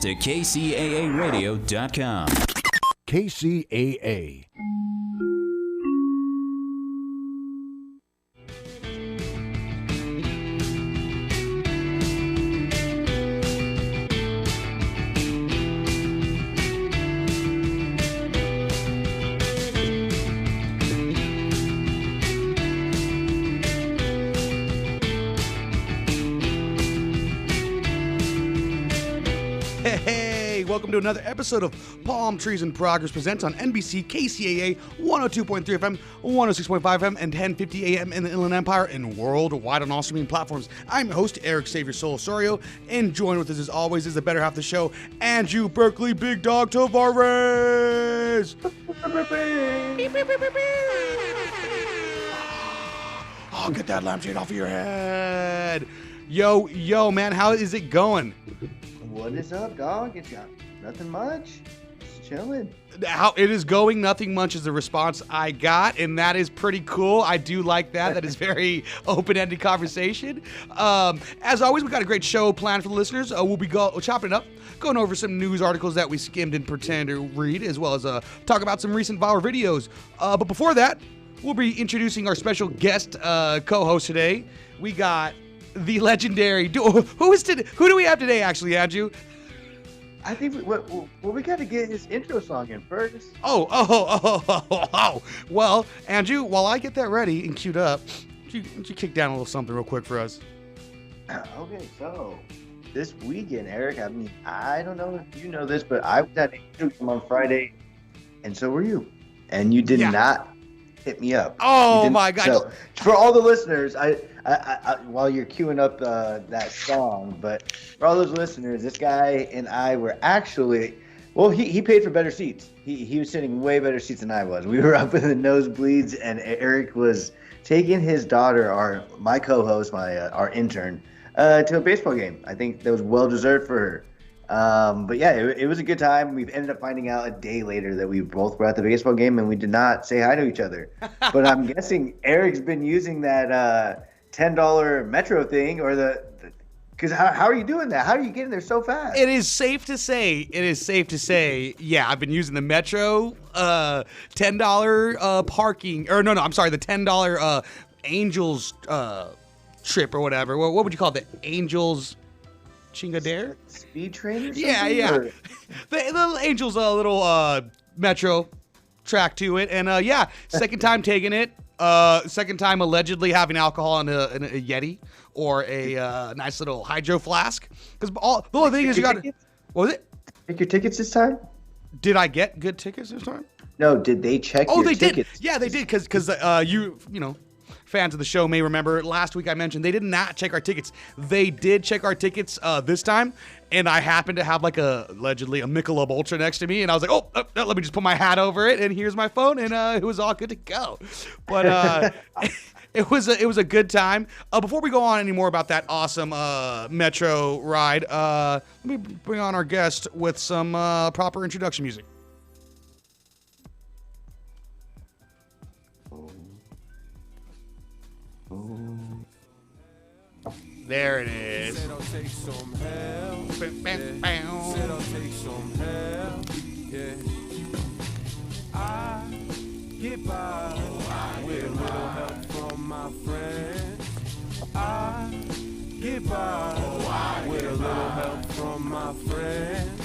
to KCAAradio.com. KCAA. Welcome to another episode of Palmtrees in Progress presents on NBC KCAA 102.3 FM, 106.5 FM, and 1050 AM in the Inland Empire and worldwide on all streaming platforms. I'm your host, Erick Osario, and joined with us as always is the better half of the show, Andrew Berkeley Big Dog Tavares. Oh, get that lampshade off of your head. Yo, man, how is it going? What is up, dog? It's got nothing much. Just chilling. How it is going, nothing much is the response I got, and that is pretty cool. I do like that. That is very open-ended conversation. As always, we got a great show planned for the listeners. We'll be chopping it up, going over some news articles that we skimmed and pretend to read, as well as talk about some recent viral videos. But before that, we'll be introducing our special guest co-host today. We got the legendary. Who do we have today, actually, Andrew? I think we got to get his intro song in first. Oh. Well, Andrew, while I get that ready and queued up, would you kick down a little something real quick for us? Okay, so this weekend, Eric, I mean, I don't know if you know this, but I was at Angel Game on Friday, and so were you. And you did not hit me up. Oh, my God. So, for all the listeners, I while you're queuing up that song, but for all those listeners, this guy and I were actually, well, he paid for better seats. He was sitting way better seats than I was. We were up in the nosebleeds, and Eric was taking his daughter, my co-host, our intern, to a baseball game. I think that was well deserved for her. But yeah, it was a good time. We've ended up finding out a day later that we both were at the baseball game, and we did not say hi to each other. But I'm guessing Eric's been using that $10 Metro thing, or because how are you doing that? How are you getting there so fast? It is safe to say, yeah, I've been using the Metro $10 parking, or no, I'm sorry, the $10 Angels trip or whatever. What would you call it? The Angels Chingadere? Speed train or something? Yeah. The Angels little Metro track to it, and second time taking it. Second time allegedly having alcohol in a Yeti or a nice little hydro flask. Because the only thing is you got to... What was it? Take your tickets this time? Did I get good tickets this time? No, did they check your tickets? Did. Yeah, they did, because you know, fans of the show may remember last week I mentioned they did not check our tickets. They did check our tickets this time, and I happened to have allegedly a Michelob Ultra next to me, and I was like, let me just put my hat over it, and here's my phone, and it was all good to go. But it was a good time. Before we go on any more about that awesome Metro ride, let me bring on our guest with some proper introduction music. There it is. Said I'll take some help. Said I'll take some help. Yeah. I get by with a little help from my friends. I get by with a little help from my friends.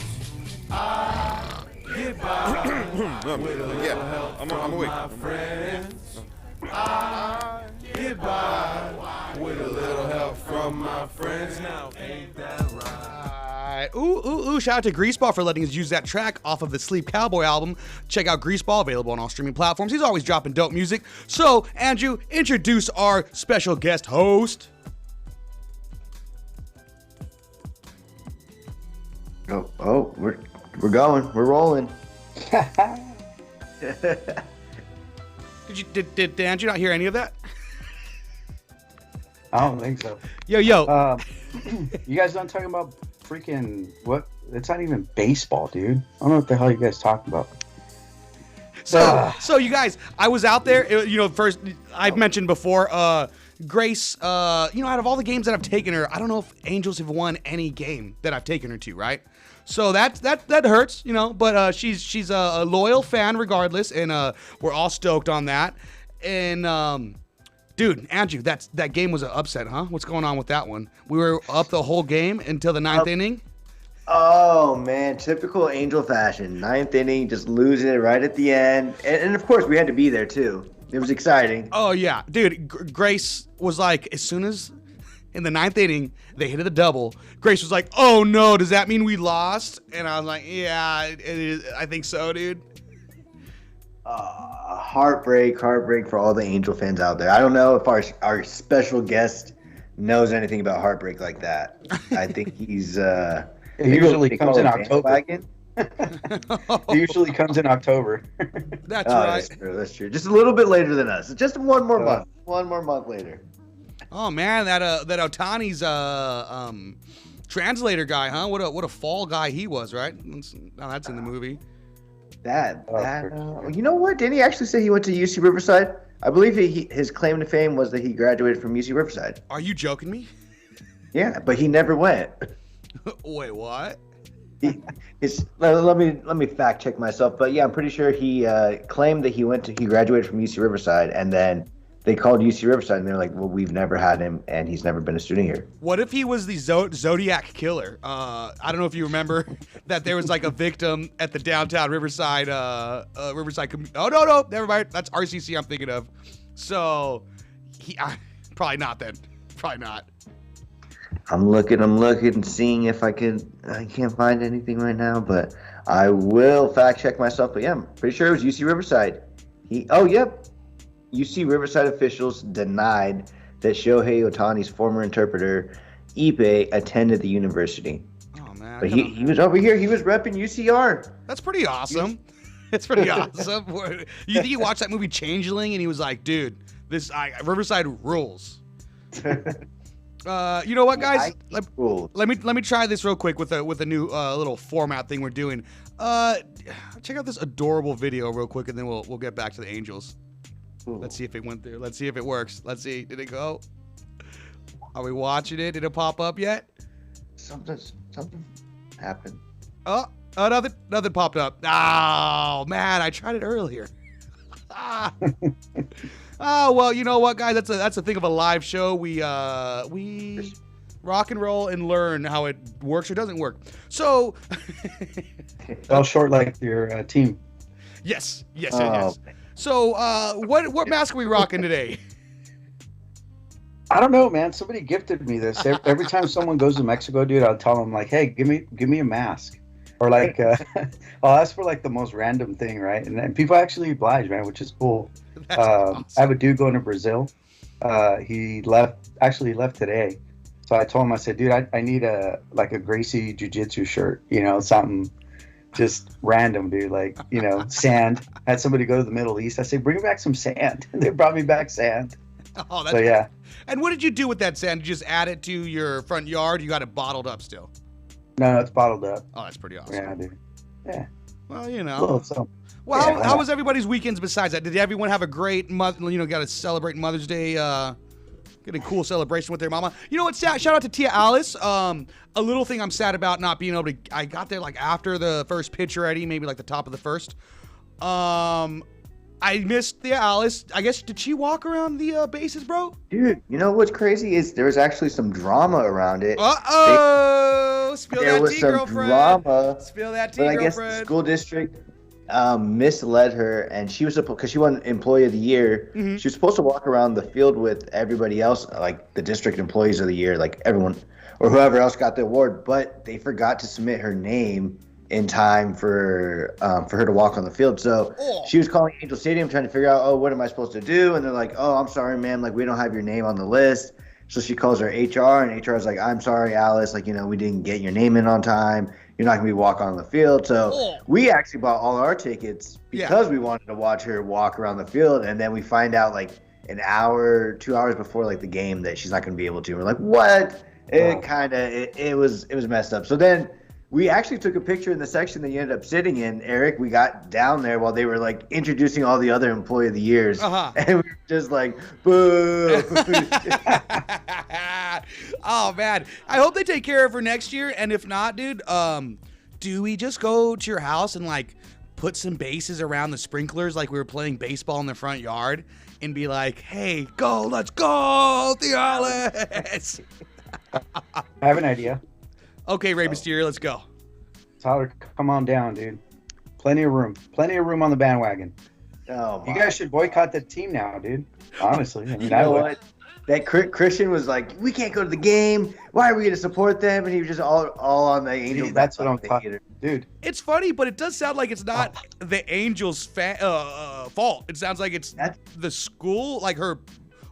I get by with a little help from my friends. I get by with a little help from my friends. Now ain't that right? Ooh, shout out to Greaseball for letting us use that track off of the Sleep Cowboy album. Check out Greaseball, available on all streaming platforms. He's always dropping dope music. So, Andrew, introduce our special guest host. Oh, we're going. We're rolling. Did Andrew not hear any of that? I don't think so. Yo. You guys done talking about freaking what? It's not even baseball, dude. I don't know what the hell you guys talking about. So you guys, I was out there. First I've mentioned before. Grace, out of all the games that I've taken her, I don't know if Angels have won any game that I've taken her to, right? So that hurts, but she's a loyal fan regardless, and we're all stoked on that. And dude, Andrew, that game was an upset, huh? What's going on with that one? We were up the whole game until the ninth inning. Oh man, typical Angel fashion. Ninth inning, just losing it right at the end, and of course we had to be there too. It was exciting. Oh yeah, dude. Grace was like, as soon as in the ninth inning they hit the double, Grace was like, "Oh no, does that mean we lost?" And I was like, "Yeah, it is. I think so, dude." Heartbreak for all the Angel fans out there. I don't know if our special guest knows anything about heartbreak like that. I think he's. It usually comes in October. It usually comes in October. That's right. That's true. Just a little bit later than us. Just one more month. One more month later. Oh man, that Otani's translator guy, huh? What a fall guy he was, right? Now that's in the movie. You know what? Didn't he actually say he went to UC Riverside? I believe his claim to fame was that he graduated from UC Riverside. Are you joking me? Yeah, but he never went. Wait, what? Let me fact check myself, but yeah, I'm pretty sure he claimed that he graduated from UC Riverside, and then they called UC Riverside, and they're like, "Well, we've never had him, and he's never been a student here." What if he was the Zodiac killer? I don't know if you remember that there was like a victim at the downtown Riverside. Oh no, never mind. That's RCC I'm thinking of. So he probably not then. Probably not. I'm looking, seeing if I can't find anything right now, but I will fact check myself. But yeah, I'm pretty sure it was UC Riverside. UC Riverside officials denied that Shohei Ohtani's former interpreter, Ipe, attended the university. Oh man. But he was over here. He was repping UCR. That's pretty awesome. It's pretty awesome. You think you watched that movie Changeling and he was like, dude, Riverside rules. You know what, guys? Let me try this real quick with a new little format thing we're doing. Check out this adorable video real quick, and then we'll get back to the Angels. Ooh. Let's see if it went through. Let's see if it works. Let's see. Did it go? Are we watching it? Did it pop up yet? Something happened. Oh, nothing popped up. Oh man, I tried it earlier. Oh well, you know what, guys? That's a thing of a live show. We rock and roll and learn how it works or doesn't work. So, fell short like your team. Yes. So, what mask are we rocking today? I don't know, man. Somebody gifted me this. Every time someone goes to Mexico, dude, I'll tell them like, "Hey, give me a mask," or like, I'll ask for like the most random thing, right? And people actually oblige, man, which is cool. Awesome. I have a dude going to Brazil. He left today. So I told him, I said, dude, I need a Gracie Jiu-Jitsu shirt, something just random, dude, like, sand. Had somebody go to the Middle East. I said, bring back some sand. They brought me back sand. Oh, that's so, yeah. And what did you do with that sand? Did you just add it to your front yard? You got it bottled up still? No, it's bottled up. Oh, that's pretty awesome. Yeah, dude. Yeah. Well, how was everybody's weekends besides that? Did everyone have a great got to celebrate Mother's Day, get a cool celebration with their mama? You know what, shout out to Tia Alice. A little thing I'm sad about not being able to, I got there like after the first pitch already, maybe like the top of the first. I missed Tia Alice. I guess, did she walk around the bases, bro? Dude, you know what's crazy is there was actually some drama around it. Spill that tea, girlfriend. Drama, Spill that tea, but I girlfriend. guess the school district misled her, and she was because she won Employee of the Year. Mm-hmm. She was supposed to walk around the field with everybody else, like the district employees of the year, like everyone or whoever else got the award. But they forgot to submit her name in time for her to walk on the field. So she was calling Angel Stadium trying to figure out, oh, what am I supposed to do? And they're like, oh, I'm sorry, ma'am, like we don't have your name on the list. So she calls her HR, and HR is like, I'm sorry, Alice, like, we didn't get your name in on time. You're not going to be walking on the field. So we actually bought all our tickets because we wanted to watch her walk around the field. And then we find out like an hour, 2 hours before like the game that she's not going to be able to. We're like, what? It was messed up. So then We actually took a picture in the section that you ended up sitting in, Eric. We got down there while they were like introducing all the other employee of the years, and we were just like, boo. Oh man, I hope they take care of her next year. And if not, dude, do we just go to your house and like put some bases around the sprinklers like we were playing baseball in the front yard and be like, hey, let's go, Theolis. I have an idea. Okay, Ray Mysterio, let's go. Tyler, come on down, dude. Plenty of room on the bandwagon. Oh, you guys should boycott the team now, dude. Honestly, I mean, you know what? That Christian was like, we can't go to the game. Why are we going to support them? And he was just all on the Angels. That's what I'm talking, dude. It's funny, but it does sound like it's not the Angels' fault. It sounds like it's the school, like her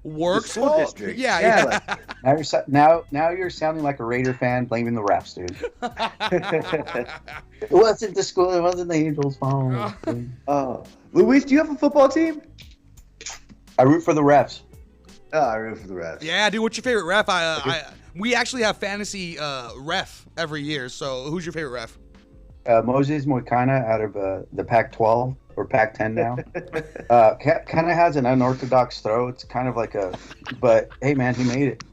work school fault. district. Yeah. Like, now you're sounding like a Raider fan blaming the refs, dude. It wasn't the school. It wasn't the Angels' fault. Luis, do you have a football team? I root for the refs. Oh, I root for the refs. Yeah, dude. What's your favorite ref? We actually have fantasy ref every year. So who's your favorite ref? Moses Moicana out of the Pac-12 or Pac-10 now. Kind of has an unorthodox throw. It's kind of like but hey, man, he made it.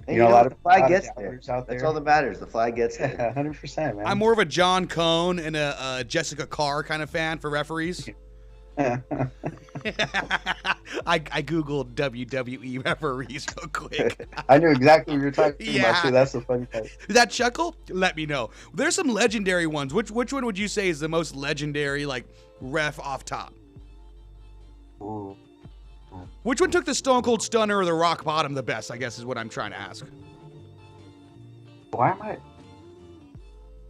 You know, a lot of flag gets there. That's all that matters. The flag gets there. 100%, man. I'm more of a John Cone and a Jessica Carr kind of fan for referees. I googled WWE referees real quick. I knew exactly what you were talking about. So that's the funny part. That chuckle? Let me know. There's some legendary ones. Which one would you say is the most legendary, like ref off top? Ooh. Which one took the Stone Cold Stunner or the Rock Bottom the best? I guess is what I'm trying to ask. Why am I?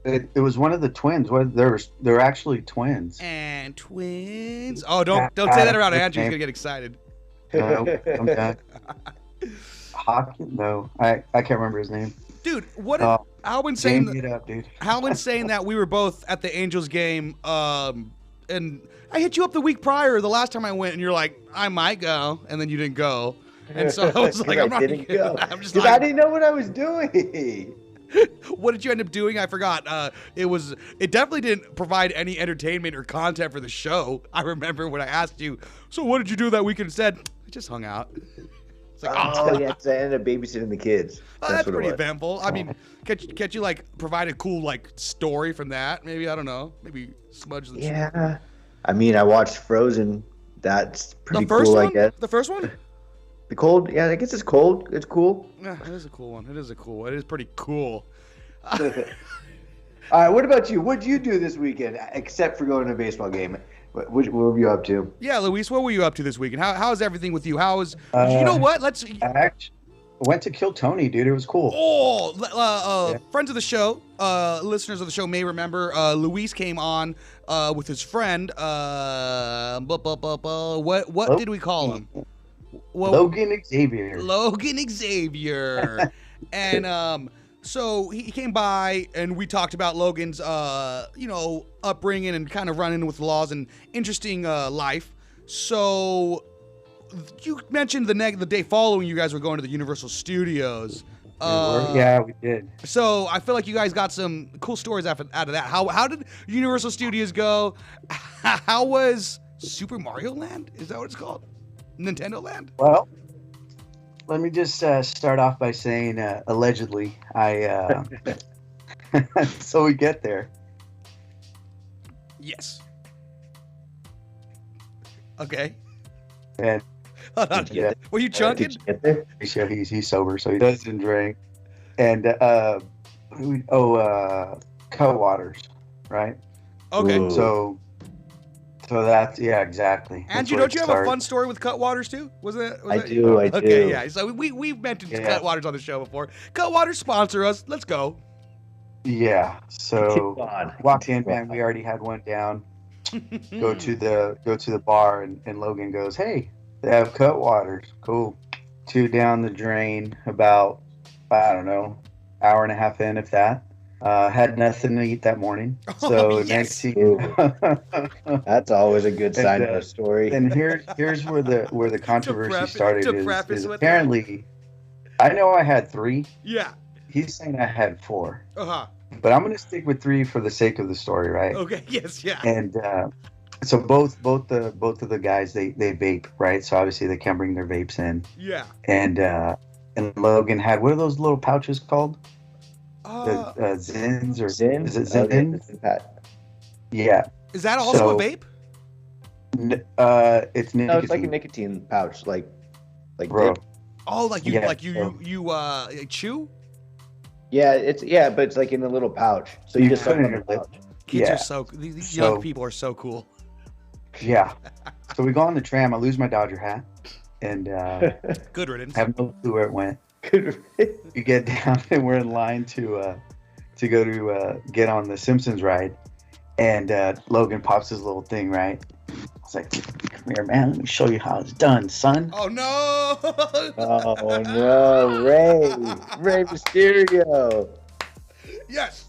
It was one of the twins. They're actually twins. And twins. Oh, don't say that around Andrew. He's gonna get excited. No, I'm done. Hawkins? No, I can't remember his name. Dude, how insane! It up, dude. How insane that we were both at the Angels game. And I hit you up the week prior, the last time I went, and you're like, I might go, and then you didn't go. And so I was like, I'm not didn't go. I'm just like, I didn't know what I was doing. What did you end up doing? I forgot. It definitely didn't provide any entertainment or content for the show. I remember when I asked you, so what did you do that weekend instead? I just hung out. It's like, yeah, I ended up babysitting the kids. That's pretty eventful. I mean, can't you like provide a cool like story from that? Maybe, I don't know. Maybe smudge the Yeah. I mean, I watched Frozen. That's pretty cool, one? I guess. The first one? The cold? Yeah, I guess it's cold. It's cool. Yeah, it is a cool one. It is pretty cool. All right, what about you? What did you do this weekend, except for going to a baseball game? What were you up to? Yeah, Luis, what were you up to this weekend? How's everything with you? You know what? I went to kill Tony, dude. It was cool. Friends of the show, listeners of the show may remember, Luis came on with his friend. What did we call him? Logan Xavier. And so he came by and we talked about Logan's upbringing and kind of running with laws and interesting life. So you mentioned the day following you guys were going to the Universal Studios. Yeah, we did. So I feel like you guys got some cool stories out of that. How did Universal Studios go? How was Super Mario Land? Is that what it's called? Nintendo Land? Well, let me just start off by saying allegedly. So we get there. Yes. Okay. And yeah. Were you chunking? He's sober, so he doesn't drink. And Cutwaters, right? Okay. Ooh. So that's exactly. Andrew, don't you have a fun story with Cutwaters too? I do. Okay, yeah. So we've mentioned Cutwaters on the show before. Cutwaters sponsor us. Let's go. Yeah. So walked in, man. We already had one down. Go to the bar, and Logan goes, "Hey, they have Cutwaters. Cool." 2 down the drain. About, I don't know, hour and a half in, if that. Had nothing to eat that morning. So yes. That's always a good sign of a story. And here's where the controversy started. Is apparently, I know I had 3. Yeah. He's saying I had 4. But I'm gonna stick with 3 for the sake of the story, right? Okay. Yes. Yeah. And so both of the guys they vape, right? So obviously they can't bring their vapes in. Yeah. And Logan had, what are those little pouches called? The Uh, Zins or Zin? is it Okay, Zin? this is Pat. Yeah. is that also So- a vape? It's No, nicotine, it's like a nicotine pouch, like bro. dip. Oh, like you Yeah, like you so- chew? Yeah, but it's like in a little pouch. So you just put suck it on in the your lip. pouch. Kids Yeah. are so these So- young people are so cool. Yeah. So we go on the tram. I lose my Dodger hat, and Good riddance. have no clue where it went. Good. We get down and we're in line to go to get on the Simpsons ride, and Logan pops his little thing, right? I was like, "Come here, man. Let me show you how it's done, son." Oh no! Oh no, Ray Mysterio. Yes.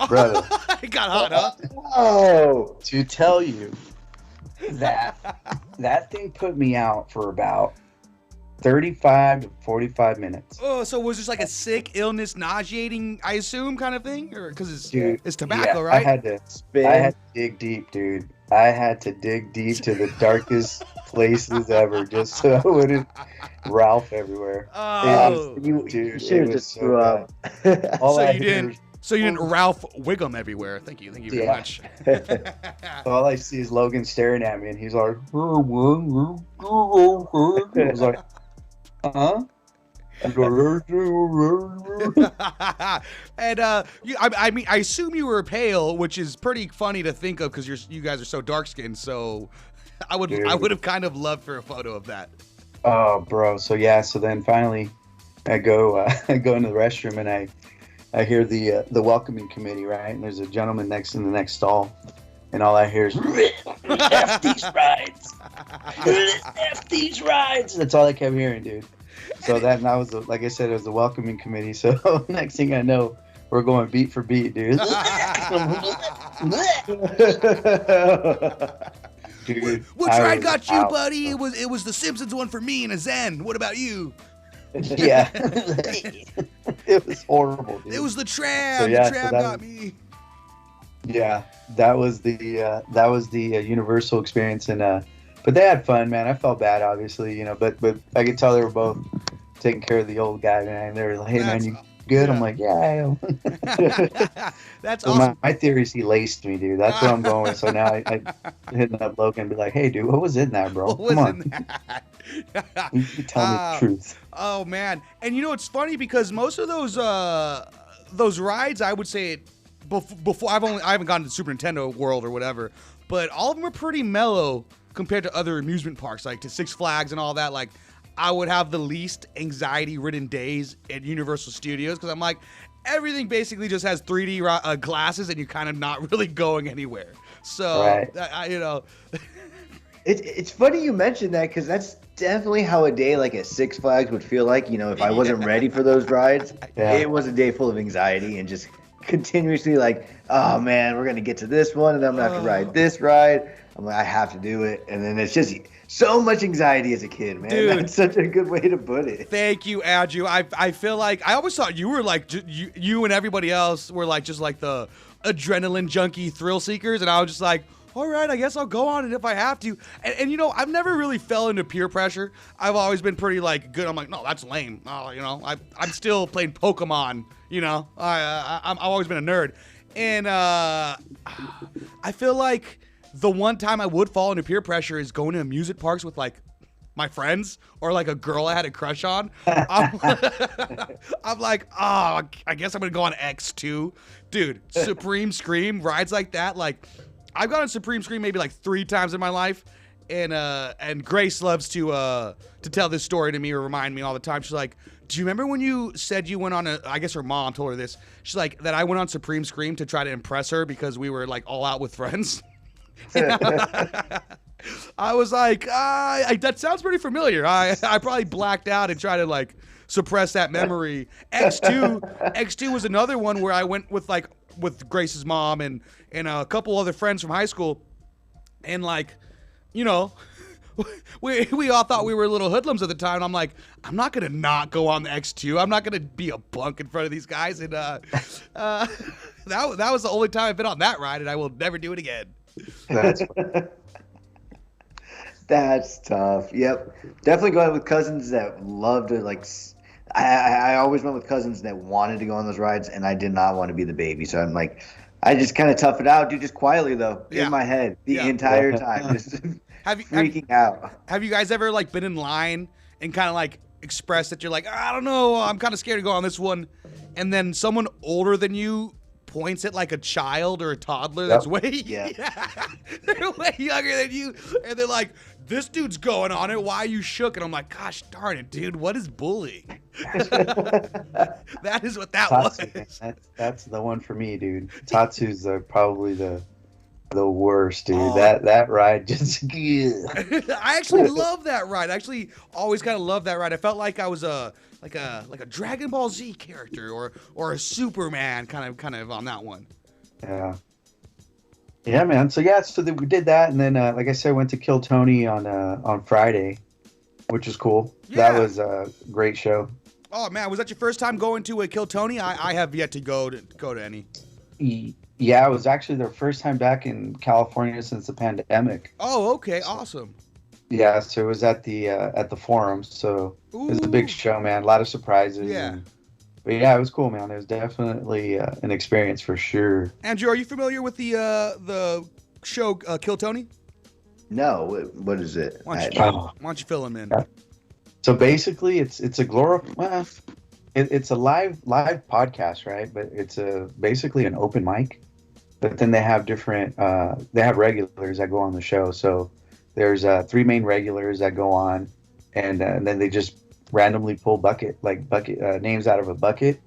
Brother. It got hot, huh? Oh, To tell you that thing put me out for about 35 to 45 minutes. Oh, so was this like a sick illness, nauseating, I assume, kind of thing, or because it's Dude, tobacco, yeah, right? I had to dig deep, dude. I had to dig deep to the darkest places ever, just so I wouldn't Ralph everywhere. Oh, Dude, you it should have was just so threw up. All so I you hear didn't. So you didn't Ralph Wiggum everywhere. Thank you very Yeah. much. all I see is Logan staring at me, and he's like, I was like, huh? And I mean, I assume you were pale, which is pretty funny to think of because you guys are so dark skinned. So I would Dude. have kind of loved for a photo of that. Oh, bro. So yeah. So then finally, I go I go into the restroom, and I hear the welcoming committee, right? And there's a gentleman next in the next stall, and all I hear is F these rides, F these rides. That's all I kept hearing, dude. So that was like I said, it was the welcoming committee. So next thing I know, we're going beat for beat, dude. Dude, Which I ride was got you, out, buddy? bro. It was the Simpsons one for me and a Zen. What about you? Yeah, it was horrible, dude. It was the tram. So, yeah, the so tram that got was- me. Yeah, that was the Universal experience, and but they had fun, man. I felt bad, obviously, but I could tell they were both taking care of the old guy, man. They were like, "Hey, man, you good?" yeah. I'm like, "Yeah, I am." That's So awesome. my theory is he laced me, dude. That's what I'm going with. So now I hitting up Logan and be like, "Hey, dude, what was in that, bro? What was Come on, in that? you tell me the truth." Oh man, and it's funny because most of those rides, I would say, before I haven't gone to the Super Nintendo World or whatever, but all of them are pretty mellow compared to other amusement parks, like to Six Flags and all that. Like, I would have the least anxiety-ridden days at Universal Studios because I'm like, everything basically just has 3D glasses and you're kind of not really going anywhere. So, Right. It's funny you mentioned that because that's definitely how a day like at Six Flags would feel like. If I wasn't ready for those rides, Yeah. it was a day full of anxiety and just continuously like, oh man, we're gonna get to this one and I'm not gonna ride this ride. I'm like, I have to do it, and then it's just so much anxiety as a kid, man. Dude. That's such a good way to put it. Thank you, Andrew. I feel like I always thought you were like you and everybody else were like just like the adrenaline junkie thrill seekers, and I was just like, all right, I guess I'll go on it if I have to. And I've never really fell into peer pressure. I've always been pretty like good. I'm like, no, that's lame. Oh, I'm still playing Pokemon. I've always been a nerd, and I feel like the one time I would fall into peer pressure is going to amusement parks with like my friends or like a girl I had a crush on. I'm like, oh, I guess I'm gonna go on X2, dude. Supreme Scream rides like that. Like, I've gone on Supreme Scream maybe like 3 times in my life, and Grace loves to tell this story to me or remind me all the time. She's like, do you remember when you said you went on I guess her mom told her this. She's like, that I went on Supreme Scream to try to impress her because we were like all out with friends. I was like, that sounds pretty familiar. I probably blacked out and tried to like suppress that memory. X2 was another one where I went with Grace's mom and a couple other friends from high school, and like, we all thought we were little hoodlums at the time. And I'm like, I'm not gonna not go on the X2. I'm not gonna be a punk in front of these guys. And that was the only time I've been on that ride, and I will never do it again. That's That's tough. Yep. Definitely going with cousins that love to like. I always went with cousins that wanted to go on those rides, and I did not want to be the baby. So I'm like, I just kind of tough it out, dude, just quietly though, in my head the entire time, just freaking out. Have you guys ever like been in line and kind of like expressed that you're like, I don't know, I'm kind of scared to go on this one, and then someone older than you points at like a child or a toddler that's way they're way younger than you, and they're like, this dude's going on it, why are you shook? And I'm like, gosh darn it, dude, what is bullying? That is what that Tatsu, was. that's the one for me, dude. Tatsu's probably the worst, dude. That ride just I actually love that ride. I actually always kind of loved that ride. I felt like I was like a Dragon Ball Z character or a Superman kind of on that one. Yeah, man. So we did that, and then like I said, went to Kill Tony on Friday, which was cool. Yeah. That was a great show. Oh man, was that your first time going to a Kill Tony? I have yet to go to any. Yeah, it was actually their first time back in California since the pandemic. Oh, okay, awesome. Yeah, so it was at the Forum. So it was a big show, man. A lot of surprises. Yeah. But yeah, it was cool, man. It was definitely an experience for sure. Andrew, are you familiar with the show Kill Tony? No, what is it? Why don't you fill him in? So basically, it's a it's a live podcast, right? But it's basically an open mic. But then they have different they have regulars that go on the show. So there's 3 main regulars that go on, and then they just randomly pull names out of a bucket.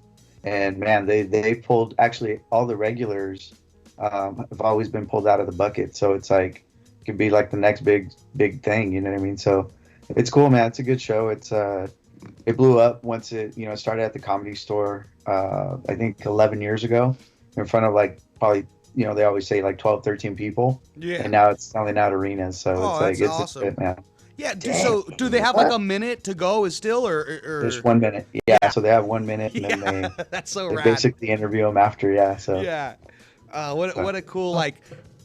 And man, they pulled, actually all the regulars have always been pulled out of the bucket. So it's like it could be like the next big thing, you know what I mean? So it's cool, man. It's a good show. It blew up once it started at the Comedy Store, I think 11 years ago, in front of like probably, they always say like 12, 13 people. Yeah. And now it's selling out arenas. So it's like, it's awesome. Good, man. Yeah. So do they have like a minute to go still or? There's 1 minute. Yeah. So they have 1 minute, and then that's so they rad. basically interview them after. Yeah. So. Yeah. What a cool, like,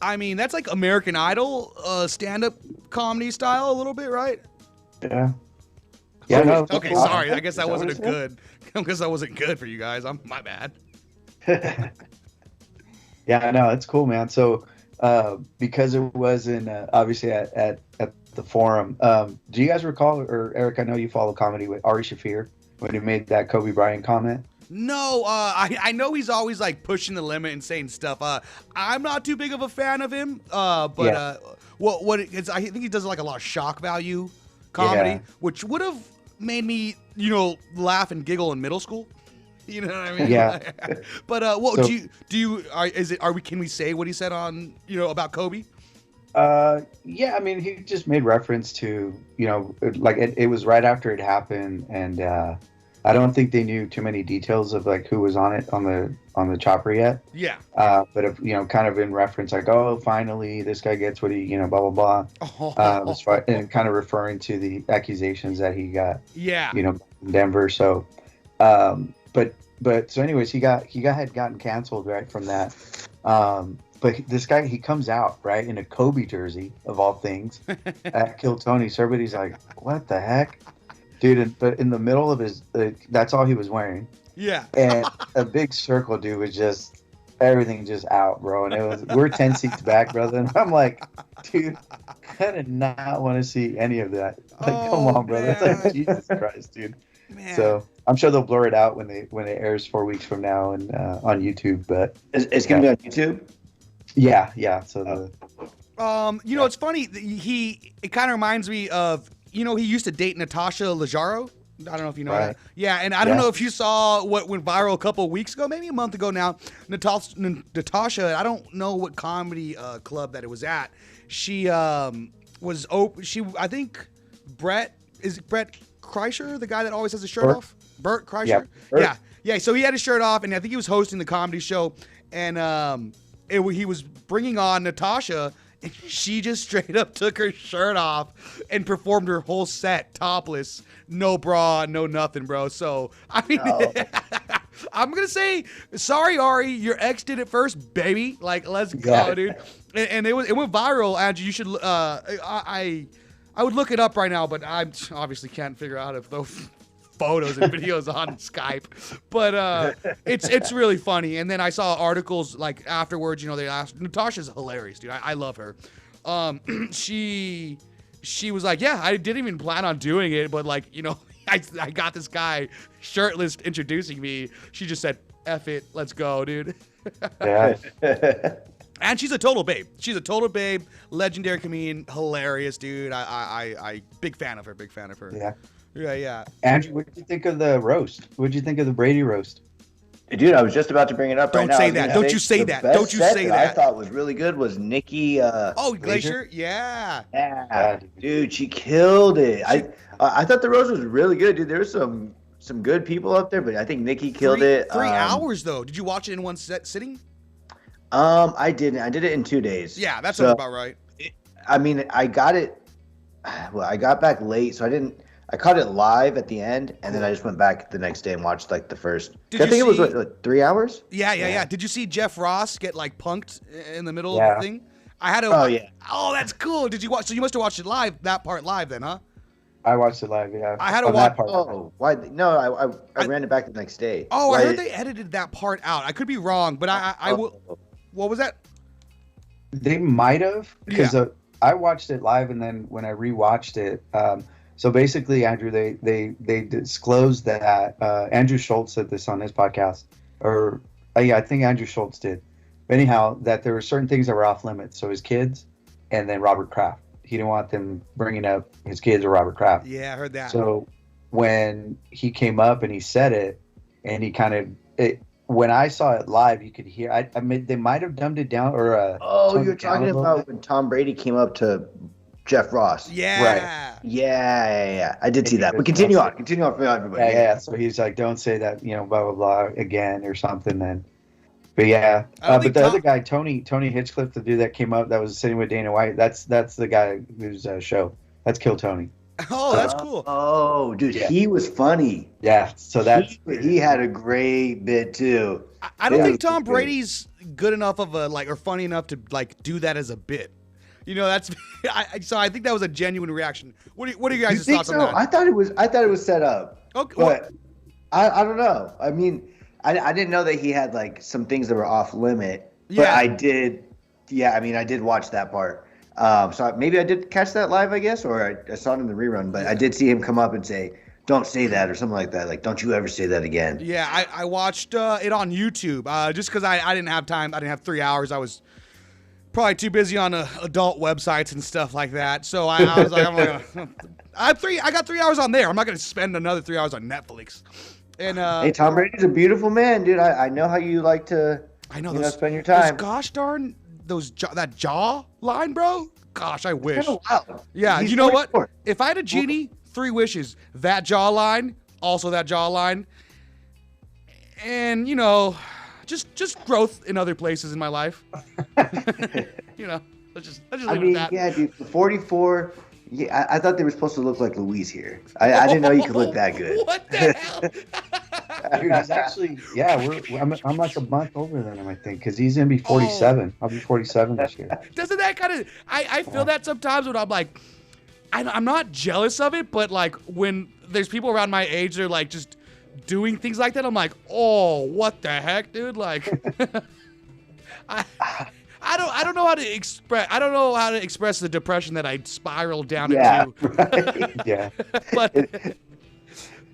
I mean, that's like American Idol stand-up comedy style a little bit, right? Yeah. Yeah, no. Okay, Cool. sorry. I guess that wasn't good. I guess that wasn't good for you guys. My bad. Yeah, no, it's cool, man. So, because it was in obviously at the Forum, do you guys recall, or Eric? I know you follow comedy with Ari Shaffir when he made that Kobe Bryant comment. No, I know he's always like pushing the limit and saying stuff. I'm not too big of a fan of him. But I think he does like a lot of shock value comedy, which would have made me, laugh and giggle in middle school. You know what I mean? Yeah. But can we say what he said on, about Kobe? Yeah, I mean, he just made reference to, like it was right after it happened, and I don't think they knew too many details of like who was on the chopper yet. Yeah. But if, kind of in reference, like, oh, finally this guy gets what he, blah blah blah. And kind of referring to the accusations that he got. Yeah. In Denver. So, but so anyways, he had gotten canceled right from that. But this guy, he comes out right in a Kobe jersey of all things at Kill Tony. So everybody's like, what the heck? Dude, but in the middle of his, that's all he was wearing. Yeah. And a big circle, dude, was just, everything just out, bro. And we're 10 seats back, brother. And I'm like, dude, I did not want to see any of that. Like, come on, brother. Like, Jesus Christ, dude. Man. So I'm sure they'll blur it out when it airs 4 weeks from now and on YouTube. But it's going to be on YouTube? Yeah. So it's funny. It kind of reminds me of, he used to date Natasha Leggero. I don't know if you know that. Yeah, and I don't know if you saw what went viral a couple of weeks ago, maybe a month ago now. Natasha, I don't know what comedy club that it was at. She was open. I think Brett Kreischer, the guy that always has his shirt off? Bert Kreischer? Yeah. So he had his shirt off, and I think he was hosting the comedy show, and he was bringing on Natasha she just straight up took her shirt off and performed her whole set topless, no bra, no nothing, bro. So I mean, I'm gonna say sorry, Ari. Your ex did it first, baby. Like, let's go, dude. And it went viral. Andrew, you should. I would look it up right now, but I obviously can't figure out if those photos and videos on Skype. But it's really funny. And then I saw articles like afterwards. You know, they asked. Natasha's hilarious, dude. I love her. She was like, yeah, I didn't even plan on doing it, but like, you know, I got this guy shirtless introducing me. She just said, F it, let's go, dude. Yeah. And she's a total babe. She's a total babe, legendary comedian, hilarious, dude. I big fan of her, Yeah. Yeah. Andrew, what did you think of the roast? What did you think of the Brady roast? Dude, I was just about to bring it up right now. Don't say that. Don't you say that. Don't you say that. I thought was really good was Nikki. Glacier? Yeah. Yeah, dude, she killed it. I thought the roast was really good, dude. There was some good people up there, but I think Nikki killed it. 3 hours though. Did you watch it in one sitting? I didn't. I did it in 2 days. Yeah, that sounds about right. I mean, I got it. Well, I got back late, so I didn't. I caught it live at the end, and then I just went back the next day and watched like the first. I think it was what, 3 hours. Yeah. Did you see Jeff Ross get like punked in the middle of the thing? I had to. Oh yeah. Oh, that's cool. Did you watch? So you must have watched it live. That part live, then, huh? I watched it live. Yeah. I had to watch. Oh, why? No, I ran it back the next day. Oh, I heard they edited that part out. I could be wrong, but I will. What was that? They might have, because I watched it live, and then when I rewatched it, so basically, Andrew, they disclosed that Andrew Schultz said this on his podcast, or I think Andrew Schultz did. Anyhow, that there were certain things that were off limits. So his kids, and then Robert Kraft. He didn't want them bringing up his kids or Robert Kraft. Yeah, I heard that. So when he came up and he said it, and he kind of when I saw it live, you could hear. I mean, they might have dumbed it down, or you're talking about when Tom Brady came up to Jeff Ross. Yeah. Right. Yeah. I did see that. But continue on for everybody. Yeah. So he's like, don't say that, blah, blah, blah again or something then. But yeah. But the other guy, Tony Hitchcliffe, the dude that came up that was sitting with Dana White, that's the guy whose show. That's Kill Tony. Oh, that's cool. Oh, dude, he was funny. Yeah. So he had a great bit too. I don't think Tom Brady's good enough of or funny enough to like do that as a bit. That's so I think that was a genuine reaction. What are you guys' thoughts on that? I thought it was set up. Okay, but I don't know. I mean, I didn't know that he had like some things that were off limit. But I did. Yeah, I mean, I did watch that part. So maybe I did catch that live, I guess, or I saw it in the rerun. But I did see him come up and say, "Don't say that," or something like that. Like, "Don't you ever say that again." Yeah, I watched it on YouTube just because I didn't have time. I didn't have 3 hours. I was probably too busy on adult websites and stuff like that. So I was like, I got 3 hours on there. I'm not going to spend another 3 hours on Netflix. And hey, Tom Brady's a beautiful man, dude. I know how you like to spend your time. Gosh darn that jaw line, bro. Gosh, I wish. Yeah, He's you know 44. what? If I had a genie, 3 wishes. That jawline, also that jawline, and just growth in other places in my life. Let's just leave it at that. Yeah, dude, 44. Yeah, I thought they were supposed to look like Louise here. I didn't know you could look that good. What the hell? Dude, he's actually, I'm like a month over than him, I think, because he's gonna be 47. I'll be 47 this year. Doesn't that kind of? I feel that sometimes when I'm like, I'm not jealous of it, but like when there's people around my age, they're like just doing things like that. I'm like, oh, what the heck, dude? Like, I don't know how to express. I don't know how to express the depression that I spiraled down into. Right. Yeah. But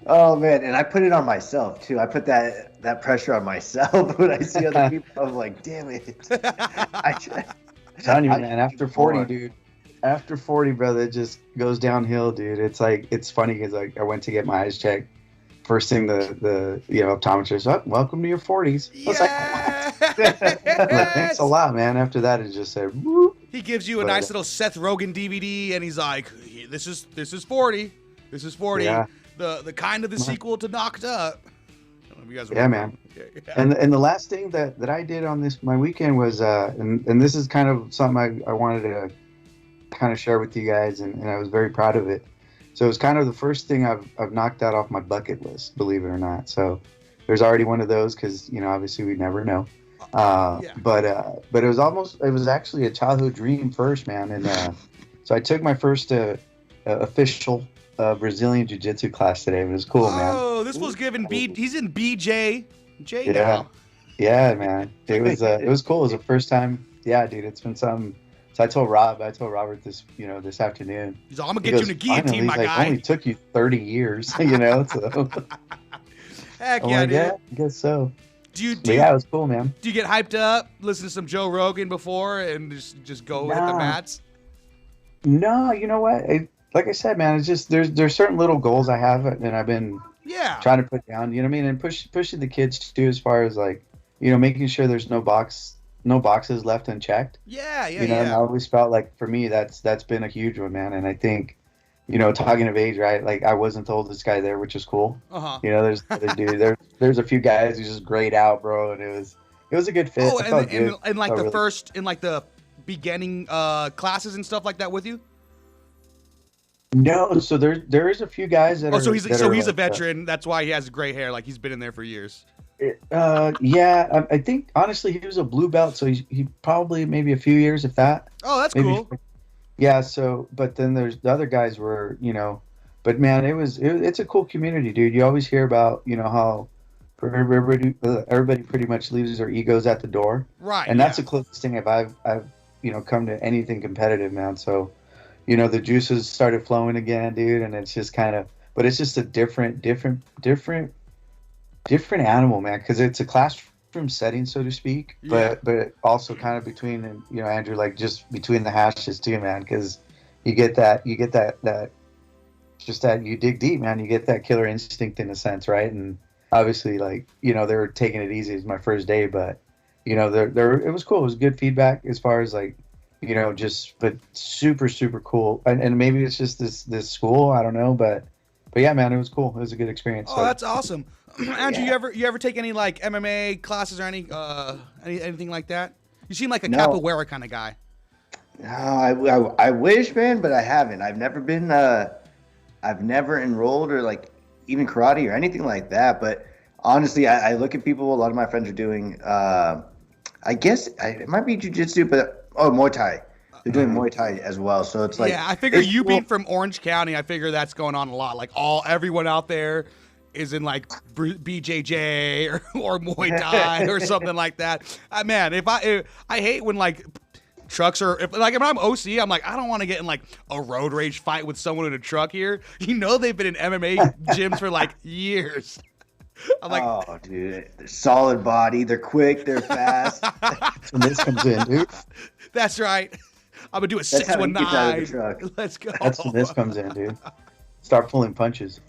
oh man, and I put it on myself too. I put that pressure on myself when I see other people. I'm like, damn it. I'm telling you, man. After 40, dude. After 40, brother, it just goes downhill, dude. It's like, it's funny because like I went to get my eyes checked. First thing the optometrist, welcome to your 40s. I was like, thanks a lot, man. After that, it just said, whoop. He gives you a nice little Seth Rogen DVD, and he's like, this is 40. This is 40. Yeah. The kind of the sequel to Knocked Up. You guys Yeah, man. Yeah. And the last thing that I did on my weekend was and this is kind of something I wanted to kind of share with you guys, and I was very proud of it. So it was kind of the first thing I've knocked that off my bucket list, believe it or not. So there's already one of those because obviously we never know. But it was actually a childhood dream first, man. And so I took my first official Brazilian Jiu-Jitsu class today. It was cool, man. Oh, this was given he's in BJ Yeah. now. Yeah, man. It was cool. It was the first time. Yeah, dude, it's been something. So I told Robert this, this afternoon. He's like, I'm gonna get you in a guillotine, my guy. It only took you 30 years, So. Heck I'm yeah, like, dude. yeah, I guess so. Yeah, it was cool, man. Do you get hyped up, listen to some Joe Rogan before, and just go hit the mats? No, you know what? Like I said, man, it's just there's certain little goals I have, and I've been trying to put down. You know what I mean? And pushing the kids too, as far as like, making sure there's no boxes left unchecked. Yeah. And I always felt like for me that's been a huge one, man. And I think, talking of age, right? Like I wasn't the oldest guy there, which is cool. There's other dude. There's a few guys who just grayed out, bro, and it was a good fit. Oh, and like the first in like the beginning classes and stuff like that with you. No, so there is a few guys that. So he's a veteran. That's why he has gray hair. Like he's been in there for years. Yeah, I think honestly he was a blue belt, so he probably maybe a few years, if that. Oh, that's maybe, cool. Yeah. So, but then there's the other guys were, but man, it's a cool community, dude. You always hear about, how everybody pretty much leaves their egos at the door, right? And that's the closest thing I've come to anything competitive, man. So, the juices started flowing again, dude, and it's just kind of, but it's just a different animal, man, because it's a classroom setting, so to speak, but also kind of between, Andrew, like just between the hashes too, man, because you get that just that you dig deep, man, you get that killer instinct in a sense, right? And obviously, like, they were taking it easy. It was my first day, but it was cool. It was good feedback as far as like, but super, super cool. And maybe it's just this school, I don't know, but yeah, man, it was cool. It was a good experience. Oh, that's awesome. Andrew, you ever take any like MMA classes or anything like that? You seem like a capoeira kind of guy. No, I wish, man, but I haven't. I've never been. I've never enrolled or like even karate or anything like that. But honestly, I look at people. A lot of my friends are doing. I guess it might be jiu-jitsu, but Muay Thai. They're doing Muay Thai as well. So it's like, I figure you being from Orange County, I figure that's going on a lot. Like everyone out there is in like BJJ or Muay Thai or something like that. Man, if I hate when like trucks are if I'm OC, I'm like, I don't want to get in like a road rage fight with someone in a truck here. They've been in MMA gyms for like years. I'm like, oh, dude, they're solid body. They're quick. They're fast. And this comes in, dude. That's right. I'm gonna do a 619. Let's go. That's when this comes in, dude. Start pulling punches.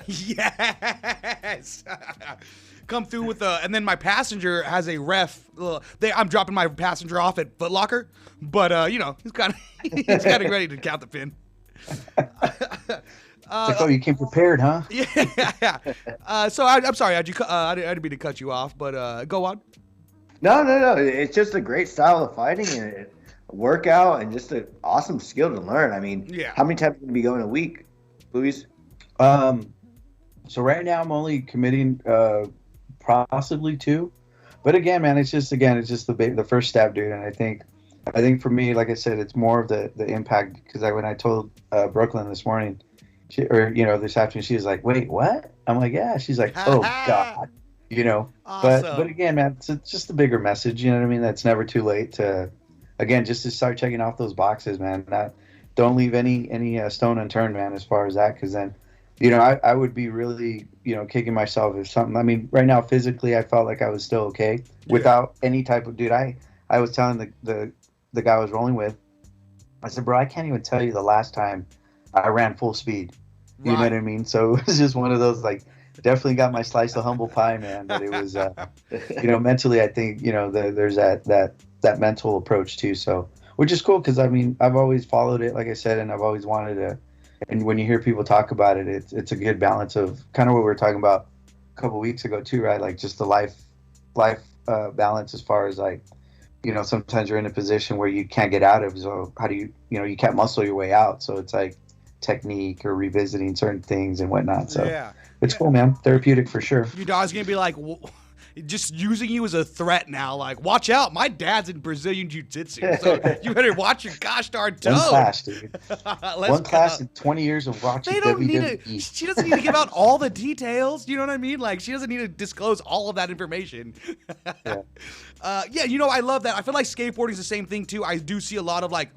Yes. Come through with and then my passenger has a ref. I'm dropping my passenger off at Foot Locker, but he's kind of ready to count the pin. You came prepared, huh? Yeah. So I'm sorry, I didn't mean to cut you off, but go on. No. It's just a great style of fighting and a workout and just an awesome skill to learn. I mean, how many times are you going to be going a week, Luis? So right now I'm only committing possibly 2, but again, man, it's just the first step, dude. And I think for me, like I said, it's more of the impact, because when I told Brooklyn this morning, this afternoon, she was like, "Wait, what?" I'm like, "Yeah." She's like, "Oh God," Awesome. But again, man, it's just a bigger message. You know what I mean? That's never too late to, again, just to start checking off those boxes, man. Don't leave any stone unturned, man, as far as that, because then, I would be really, kicking myself if something. I mean, right now, physically, I felt like I was still okay without any type of, dude. I was telling the guy I was rolling with, I said, bro, I can't even tell you the last time I ran full speed. You know what I mean? So it was just one of those, like, definitely got my slice of humble pie, man. But it was, mentally, I think, there's that mental approach too. So, which is cool, because I mean, I've always followed it, like I said, and I've always wanted to. And when you hear people talk about it, it's a good balance of kind of what we were talking about couple weeks ago too, right? Like just the life balance as far as like, you know, sometimes you're in a position where you can't get out of. So how do you, you know, you can't muscle your way out. So it's like technique or revisiting certain things and whatnot. So it's cool, man. Therapeutic for sure. Your dog's gonna be like, just using you as a threat now. Like, watch out, my dad's in Brazilian Jiu-Jitsu, so you better watch your gosh darn toes. One class, dude. One class in 20 years of watching WWE. She doesn't need to give out all the details. You know what I mean? Like, she doesn't need to disclose all of that information. Yeah, you know, I love that. I feel like skateboarding is the same thing too. I do see a lot of like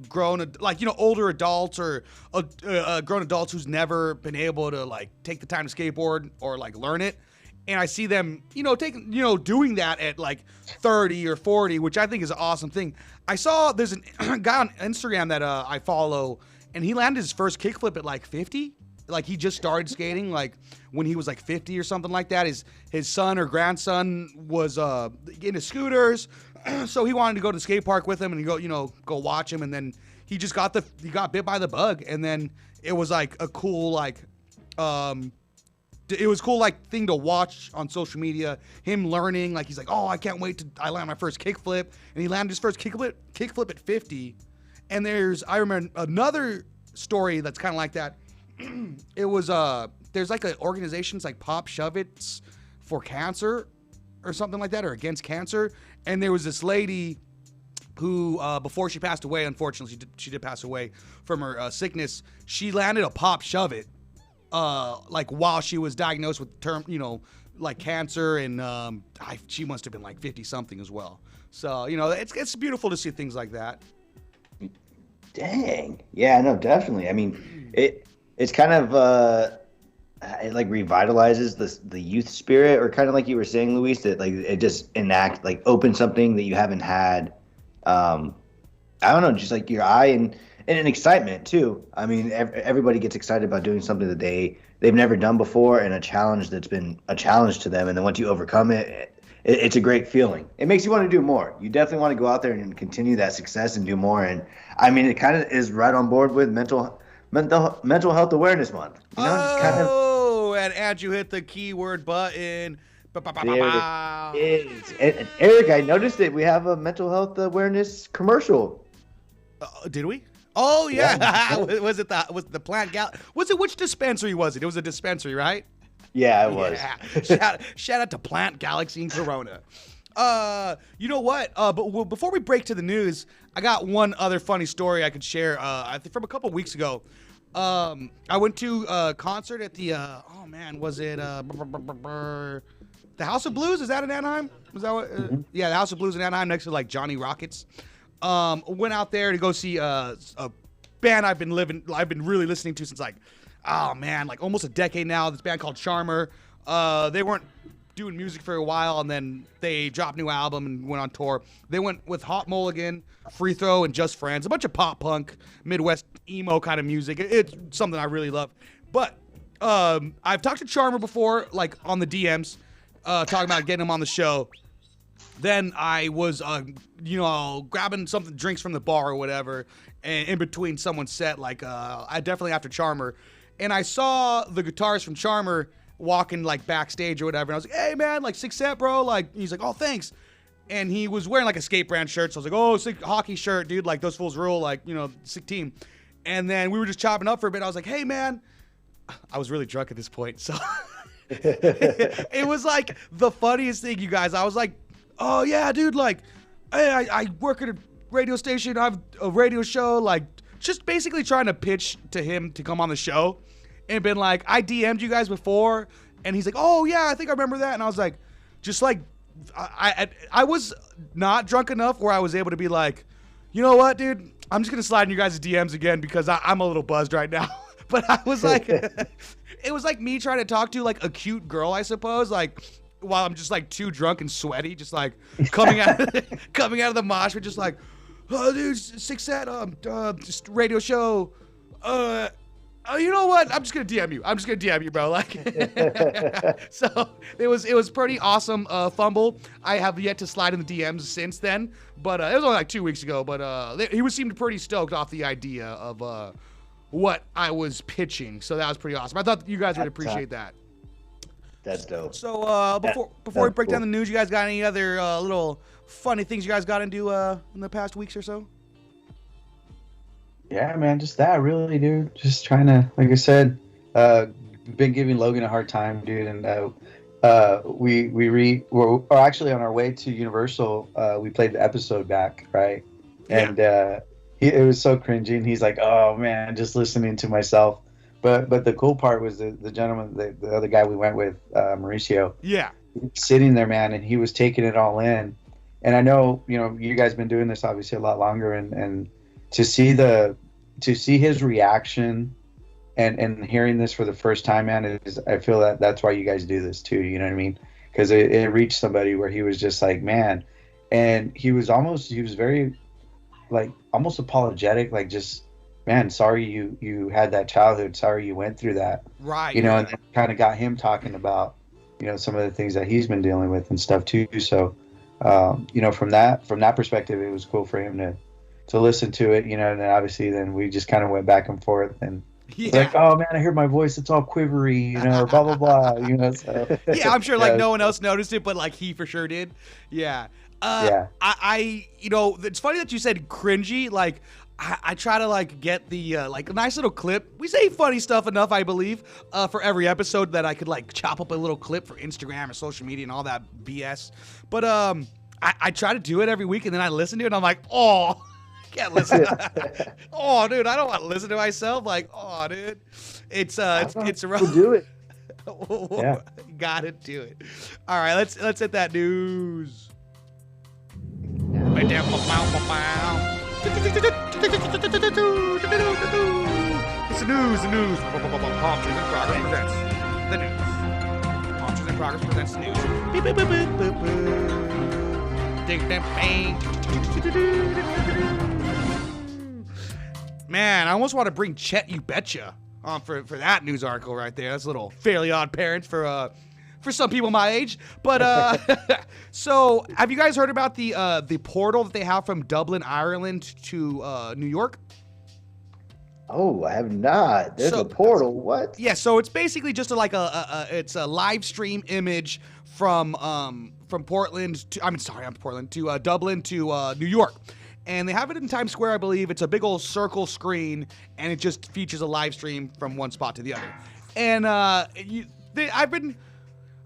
grown, like, you know, older adults or grown adults who's never been able to like take the time to skateboard or like learn it. And I see them, you know, doing that at like 30 or 40, which I think is an awesome thing. I saw there's a guy on Instagram that I follow, and he landed his first kickflip at like 50. Like, he just started skating like when he was like 50 or something like that. His son or grandson was into scooters, so he wanted to go to the skate park with him and go watch him. And then he just got bit by the bug, and then it was like a cool it was cool like thing to watch on social media. Him learning, like, he's like, oh, I can't wait to I land my first kickflip, and he landed his first kickflip at 50. And I remember another story that's kind of like that. It was there's like an organization, it's like Pop Shove It's for cancer or something like that, or against cancer. And there was this lady who before she passed away, unfortunately she did pass away from her sickness. She landed a Pop Shove It like while she was diagnosed with like cancer, and she must have been like 50 something as well. So, you know, it's beautiful to see things like that. Dang. Yeah, no, definitely. I mean, it's kind of it like revitalizes the youth spirit, or kind of like you were saying, Luis, that like it just open something that you haven't had. I don't know, just like your eye and an excitement too. I mean, everybody gets excited about doing something that they've never done before, and a challenge that's been a challenge to them. And then once you overcome it, it's a great feeling. It makes you want to do more. You definitely want to go out there and continue that success and do more. And I mean, it kind of is right on board with mental health awareness month. You know, just kind of. And Andrew hit the keyword button. There it is. And Eric, I noticed that we have a mental health awareness commercial. Did we? Oh yeah. Was it the Plant Gal? Which dispensary was it? It was a dispensary, right? Yeah, it was. Yeah. Shout out to Plant Galaxy and Corona. You know what? But before we break to the news, I got one other funny story I could share. I think from a couple weeks ago. I went to a concert at the was it the House of Blues? Is that in Anaheim? Was that what? Yeah, the House of Blues in Anaheim, next to like Johnny Rockets. Went out there to go see a band I've been really listening to since like almost a decade now. This band called Charmer. They weren't doing music for a while, and then they dropped a new album and went on tour. They went with Hot Mulligan, Free Throw, and Just Friends, a bunch of pop punk, Midwest emo kind of music. It's something I really love. But I've talked to Charmer before, like on the DMs, talking about getting him on the show. Then I was, grabbing drinks from the bar or whatever, and in between someone's set, I definitely after Charmer, and I saw the guitarist from Charmer walking like backstage or whatever, and I was like, hey man, like sick set, bro. Like, he's like, oh thanks. And he was wearing like a skate brand shirt, so I was like, oh, sick hockey shirt, dude. Like, those fools rule, like, you know, sick team. And then we were just chopping up for a bit. I was like, hey man, I was really drunk at this point, so it was like the funniest thing, you guys. I was like, oh yeah, dude, like, hey, I work at a radio station, I have a radio show, like, just basically trying to pitch to him to come on the show, and been like, I DM'd you guys before, and he's like, oh yeah, I think I remember that, and I was like, just like, I was not drunk enough where I was able to be like, you know what, dude, I'm just gonna slide in you guys' DMs again because I'm a little buzzed right now. But I was like, it was like me trying to talk to like a cute girl, I suppose, like, while I'm just like too drunk and sweaty, just like coming out of the mosh pit, just like, oh dude, sick set, just radio show, you know what? I'm just gonna DM you, bro. Like, so it was pretty awesome fumble. I have yet to slide in the DMs since then, but it was only like 2 weeks ago. But he seemed pretty stoked off the idea of what I was pitching, so that was pretty awesome. I thought you guys would appreciate that. That's dope. So before we break cool. down the news, you guys got any other little funny things you guys got into in the past weeks or so? Yeah, man, just that really, dude. Just trying to, like I said, been giving Logan a hard time, dude, and we're actually on our way to Universal. We played the episode back, right? Yeah. And it was so cringy, and he's like, "Oh man, just listening to myself." But the cool part was the gentleman, the other guy we went with, Mauricio. Yeah. Sitting there, man, and he was taking it all in. And I know, you guys been doing this obviously a lot longer, and to see his reaction and hearing this for the first time, man, I feel that's why you guys do this too. You know what I mean? Because it reached somebody where he was just like, man, and he was very, like, almost apologetic, like, just, man, sorry you had that childhood, sorry you went through that, Right. and then kind of got him talking about, some of the things that he's been dealing with and stuff too. So, from that perspective, it was cool for him to listen to it, and then obviously then we just kind of went back and forth, and it's like, oh man, I hear my voice, it's all quivery, or blah blah blah, so Yeah, I'm sure like no one else noticed it, but like he for sure did. Yeah. Yeah. I it's funny that you said cringy. Like I try to like get the like a nice little clip. We say funny stuff enough, I believe, for every episode that I could like chop up a little clip for Instagram or social media and all that BS. But I try to do it every week, and then I listen to it and I'm like, oh, I can't listen to that. Oh, dude, I don't want to listen to myself. Like, oh, dude, it's rough. We'll do it. Yeah. Gotta do it. All right, let's hit that news. It's the news. Palmtrees in Progress presents the news. Palmtrees in Progress presents the news. Beep, beep, beep, beep, beep, beep. Ding, ding, bang. Man, I almost want to bring Chet You Betcha on for that news article right there. That's a little Fairly Odd Parents for some people my age. But so have you guys heard about the portal that they have from Dublin, Ireland to New York? Oh, I have not. There's a portal. What? Yeah, so it's basically just it's a live stream image from Portland to Dublin to New York. And they have it in Times Square, I believe. It's a big old circle screen, and it just features a live stream from one spot to the other. And I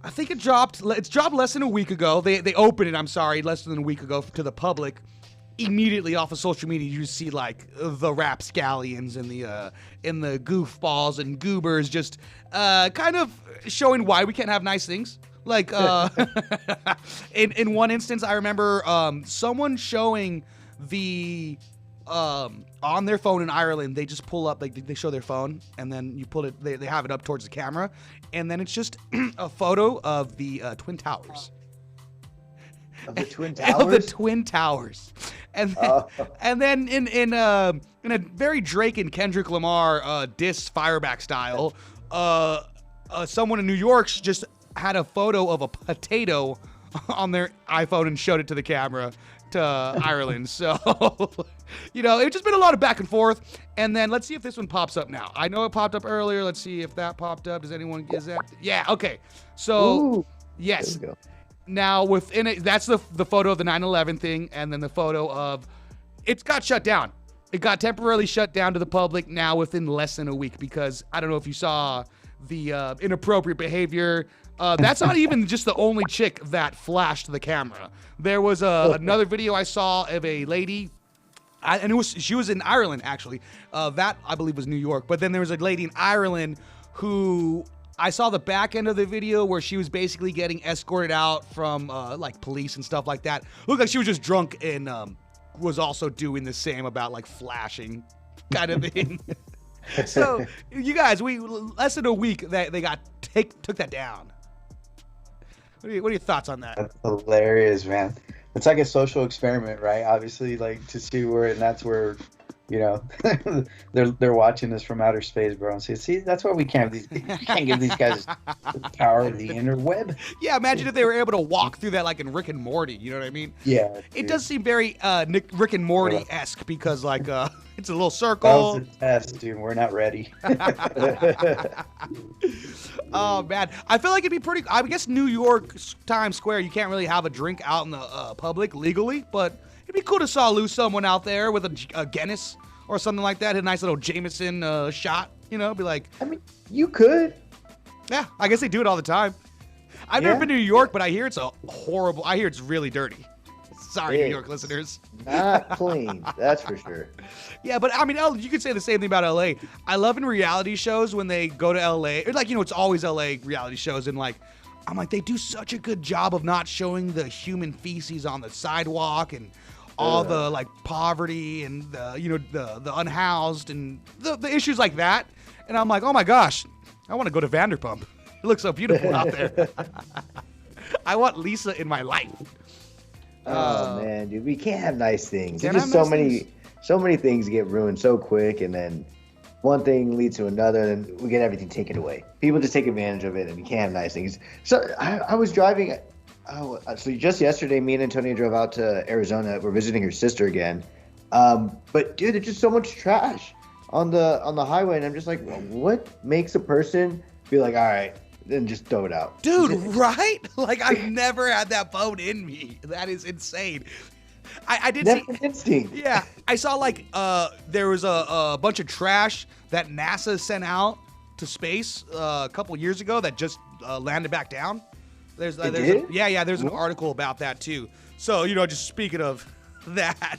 think it dropped. It's dropped less than a week ago. They opened it. Less than a week ago to the public. Immediately off of social media, you see like the rapscallions and the goofballs and goobers just kind of showing why we can't have nice things. Like in one instance, I remember someone showing the on their phone in Ireland. They just pull up, they show their phone, and then you pull it. They have it up towards the camera, and then it's just a photo of the Twin Towers. Of the Twin Towers? Of the Twin Towers. And then in a very Drake and Kendrick Lamar diss Fireback style, someone in New York just had a photo of a potato on their iPhone and showed it to the camera to Ireland. So, it's just been a lot of back and forth. And then let's see if this one pops up now. I know it popped up earlier. Let's see if that popped up. Does anyone get that? Yeah, okay. So, Ooh, yes. there we go. Now, within it, that's the photo of the 9/11 thing, and then the photo of it's got shut down. It got temporarily shut down to the public now within less than a week because I don't know if you saw the inappropriate behavior. That's not even just the only chick that flashed the camera. There was another video I saw of a lady, and she was in Ireland actually. That I believe was New York, but then there was a lady in Ireland who. I saw the back end of the video where she was basically getting escorted out from like police and stuff like that. Looked like she was just drunk and was also doing the same about like flashing kind of thing. So you guys, we less than a week that they took that down. What are your thoughts on that? That's hilarious, man. It's like a social experiment, right? Obviously, like to see and that's where. They're watching this from outer space, bro. And see, that's why we can't give these guys the power of the interweb. Yeah, imagine if they were able to walk through that like in Rick and Morty. You know what I mean? Yeah. It does seem very Rick and Morty-esque because like it's a little circle. That was a test, dude. We're not ready. Oh man, I feel like it'd be pretty. I guess New York Times Square, you can't really have a drink out in the public legally, but it'd be cool to salute someone out there with a Guinness or something like that. A nice little Jameson shot, you know, be like. I mean, you could. Yeah, I guess they do it all the time. I've never been to New York, but I hear it's I hear it's really dirty. Sorry, New York listeners. Not clean, that's for sure. Yeah, but I mean, you could say the same thing about LA. I love in reality shows when they go to LA, or like, you know, it's always LA reality shows, and like, I'm like, they do such a good job of not showing the human feces on the sidewalk and all the like poverty and the, you know, the unhoused and the issues like that. And I'm like, oh my gosh, I want to go to Vanderpump. It looks so beautiful out there. I want Lisa in my life. Oh man, dude, we can't have nice things. Can't There's just have nice so many things get ruined so quick, and then one thing leads to another, and we get everything taken away. People just take advantage of it, and we can't have nice things. So I was driving. So just yesterday, me and Antonio drove out to Arizona. We're visiting her sister again. But dude, there's just so much trash on the highway, and I'm just like, well, what makes a person be like, all right, then just throw it out, dude? Right? Like, I've never had that bone in me. That is insane. I did That's see. an instinct. Yeah, I saw like there was a bunch of trash that NASA sent out to space a couple years ago that just landed back down. There's an article about that too. So, you know, just speaking of that.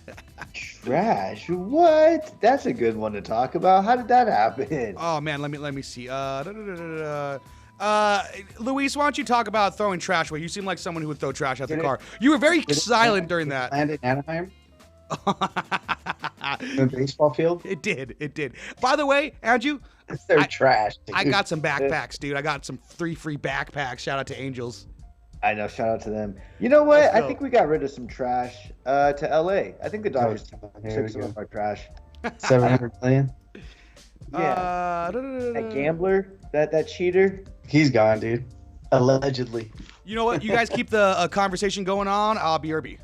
Trash? What? That's a good one to talk about. How did that happen? Oh man, let me see. Luis, why don't you talk about throwing trash away? You seem like someone who would throw trash out the car. You were very silent during that. Land in Anaheim? The baseball field? It did. By the way, Andrew, They're trash. Dude. I got some backpacks, dude. I got some 3 free backpacks. Shout out to Angels. I know. Shout out to them. You know what? Let's I go. think we got rid of some trash to LA. I think the Dodgers Here we took some go. of our trash. 700 million? Yeah. That gambler, that cheater. He's gone, dude. Allegedly. You know what? You guys keep the conversation going on. I'll be RB.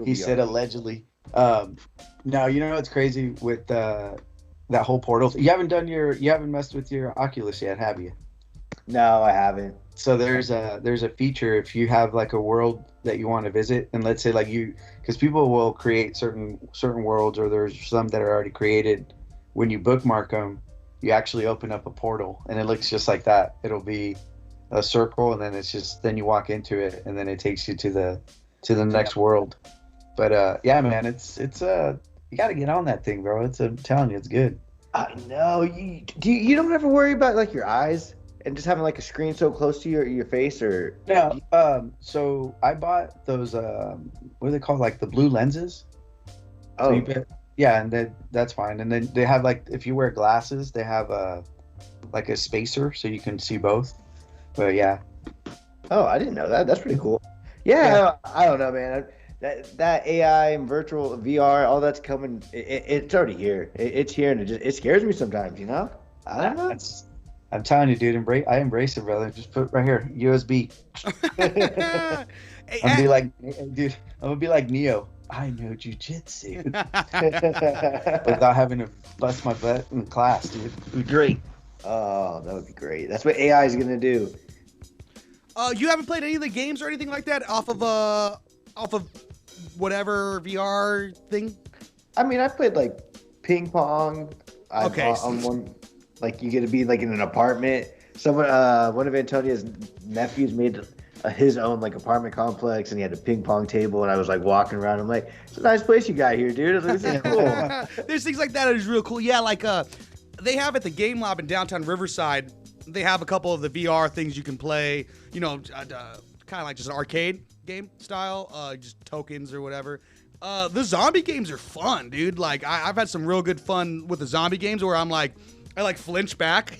He said allegedly. No, you know what's crazy with that whole portal? You haven't messed with your Oculus yet, have you? No, I haven't. So there's a feature if you have like a world that you want to visit, and let's say like because people will create certain worlds, or there's some that are already created. When you bookmark them, you actually open up a portal, and it looks just like that. It'll be a circle, and then then you walk into it, and then it takes you to the next world. But yeah, man, it's you got to get on that thing, bro. I'm telling you, it's good. I know. You don't ever worry about like your eyes and just having like a screen so close to your face, or Yeah. So I bought those what are they called, like the blue lenses? oh, Yeah, and that's fine. And then they have like, if you wear glasses, they have like a spacer so you can see both. But yeah. oh, I didn't know that. That's pretty cool. Yeah. I don't know, man. That AI and virtual VR, all that's coming. It's already here. It's here, and it scares me sometimes. You know. I don't know. I'm telling you, dude, I embrace it, brother. Just put it right here, USB. Hey, I'm gonna be like, dude, I'm gonna be like Neo. I know jujitsu without having to bust my butt in class, dude. It'd be great. Oh, that would be great. That's what AI is gonna do. you haven't played any of the games or anything like that off of whatever VR thing? I mean, I played like ping pong. Okay. On one, like you get to be like in an apartment. Someone, one of Antonio's nephews made his own like apartment complex, and he had a ping pong table. And I was like walking around. I'm like, it's a nice place you got here, dude. I was like, this is cool. There's things like that is real cool. Yeah, like they have at the Game Lab in downtown Riverside. They have a couple of the VR things you can play. You know, kind of like just an arcade game style, just tokens or whatever. The zombie games are fun, dude. Like I've had some real good fun with the zombie games where I like flinch back.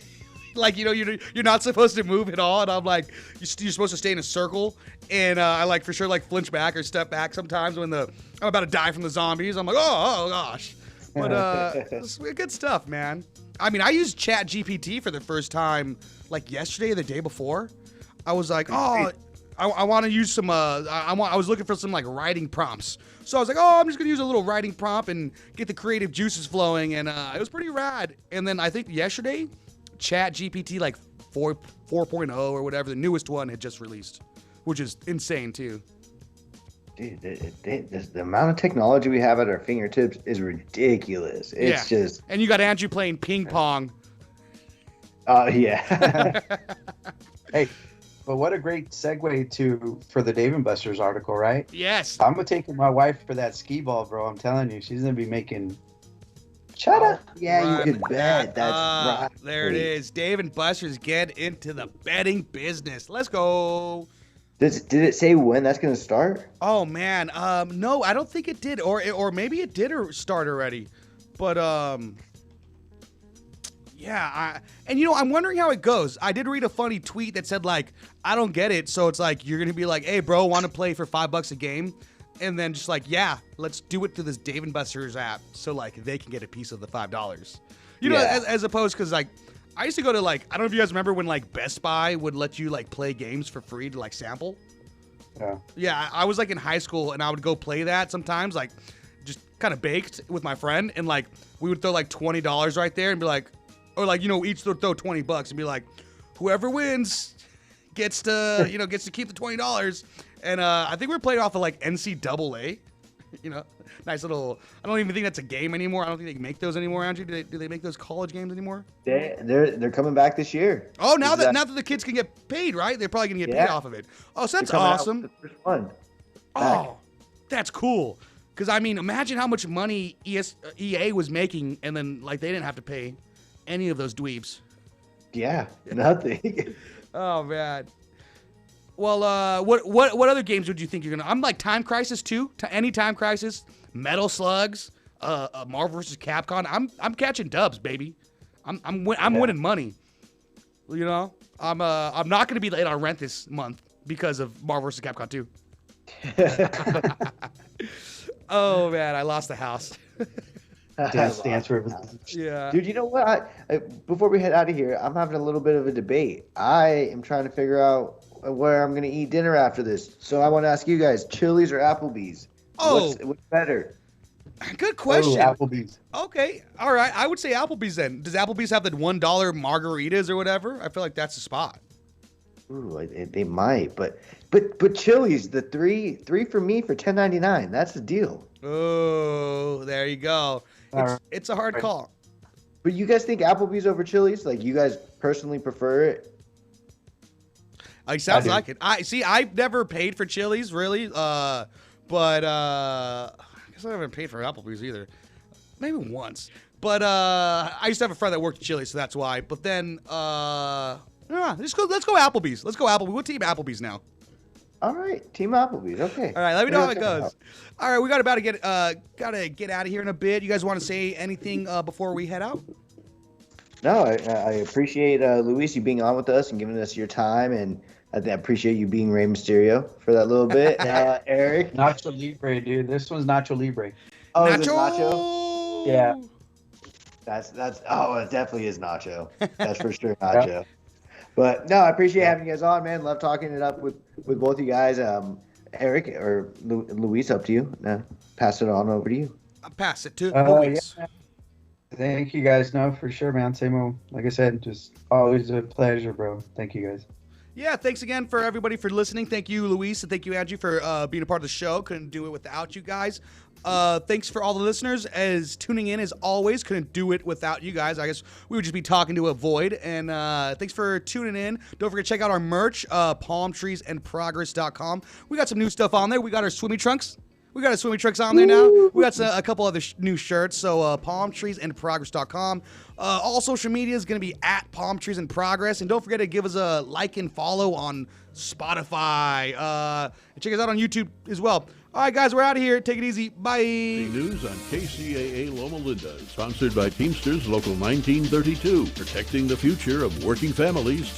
Like, you know, you're not supposed to move at all, and I'm like, you're supposed to stay in a circle, and I like for sure like flinch back or step back sometimes when I'm about to die from the zombies. I'm like, oh gosh, but it's good stuff, man. I mean, I used Chat GPT for the first time like yesterday or the day before. I was like, oh, I want to use some. I was looking for some like writing prompts, so I was like, oh, I'm just gonna use a little writing prompt and get the creative juices flowing, and it was pretty rad. And then I think yesterday, Chat GPT like 4.0 or whatever. The newest one had just released, which is insane too. Dude, the amount of technology we have at our fingertips is ridiculous. It's just. And you got Andrew playing ping pong. Yeah. Hey, but what a great segue for the Dave and Buster's article, right? Yes. I'm gonna take my wife for that skee ball, bro. I'm telling you, she's gonna be making. Shut up. Yeah, Run you could bet. That's right. There it is. Dave and Buster's get into the betting business. Let's go. Did it say when that's going to start? Oh man, no, I don't think it did, or maybe it did start already, but yeah, and I'm wondering how it goes. I did read a funny tweet that said like, I don't get it, so it's like you're gonna be like, hey bro, want to play for $5 a game, and then just like, yeah, let's do it through this Dave and Buster's app, so like they can get a piece of the $5, as opposed because like. I used to go to like, I don't know if you guys remember when like Best Buy would let you like play games for free to like sample. Yeah. Yeah, I was like in high school and I would go play that sometimes, like just kind of baked with my friend, and like we would throw like $20 right there and be like, or like, each would throw $20 and be like, whoever wins gets to, gets to keep the $20. And I think we were playing off of like NCAA. Nice little. I don't even think that's a game anymore. I don't think they make those anymore, Andrew. Do they make those college games anymore? They're coming back this year. Oh, now that the kids can get paid, right? They're probably gonna get paid off of it. Oh, so that's awesome. The first one. Oh, that's cool. Because I mean, imagine how much money EA was making, and then like they didn't have to pay any of those dweebs. Yeah, nothing. Oh man. Well, what other games would you think you're gonna? I'm like Time Crisis 2, any Time Crisis, Metal Slugs, Marvel vs. Capcom. I'm catching dubs, baby. I'm winning money. I'm not gonna be late on rent this month because of Marvel vs. Capcom 2. Oh man, I lost the house. Dance River. Yeah. Dude, you know what? Before we head out of here, I'm having a little bit of a debate. I am trying to figure out where I'm going to eat dinner after this. So I want to ask you guys, Chili's or Applebee's? Oh. What's better? Good question. Oh, Applebee's. Okay. All right. I would say Applebee's then. Does Applebee's have the $1 margaritas or whatever? I feel like that's the spot. Ooh, they might, but Chili's, the three for me for $10.99. That's the deal. Oh, there you go. It's a hard call. But you guys think Applebee's over Chili's? Like, you guys personally prefer it? It sounds like it. I've never paid for Chili's really, but I guess I haven't paid for Applebee's either. Maybe once. But I used to have a friend that worked at Chili's, so that's why. But then let's go Applebee's. Let's go Applebee's. We'll team Applebee's now. All right, team Applebee's. Okay. All right, let me know how it goes. All right, we gotta get out of here in a bit. You guys want to say anything before we head out? No, I appreciate Luis, you being on with us and giving us your time, and I appreciate you being Rey Mysterio for that little bit. Eric, Nacho Libre, dude. This one's Nacho Libre. Oh, Nacho. is it Nacho? Yeah. It definitely is Nacho. That's for sure Nacho. Yep. But no, I appreciate having you guys on, man. Love talking it up with both you guys. Eric or Luis, up to you. Pass it on over to you. I'll pass it to Luis. Yeah. Thank you guys. No, for sure, man. Same old. Like I said, just always a pleasure, bro. Thank you guys. Yeah, thanks again for everybody for listening. Thank you, Luis, and thank you, Angie, for being a part of the show. Couldn't do it without you guys. Thanks for all the listeners as tuning in as always. Couldn't do it without you guys. I guess we would just be talking to a void. And thanks for tuning in. Don't forget to check out our merch, palmtreesandprogress.com. We got some new stuff on there. We got our swimmy trunks. We got our swimmy trunks on there now. We got a couple other new shirts. So palmtreesandprogress.com. All social media is going to be at palmtreesandprogress. And don't forget to give us a like and follow on Spotify. And check us out on YouTube as well. All right, guys, we're out of here. Take it easy. Bye. News on KCAA Loma Linda, sponsored by Teamsters Local 1932, protecting the future of working families.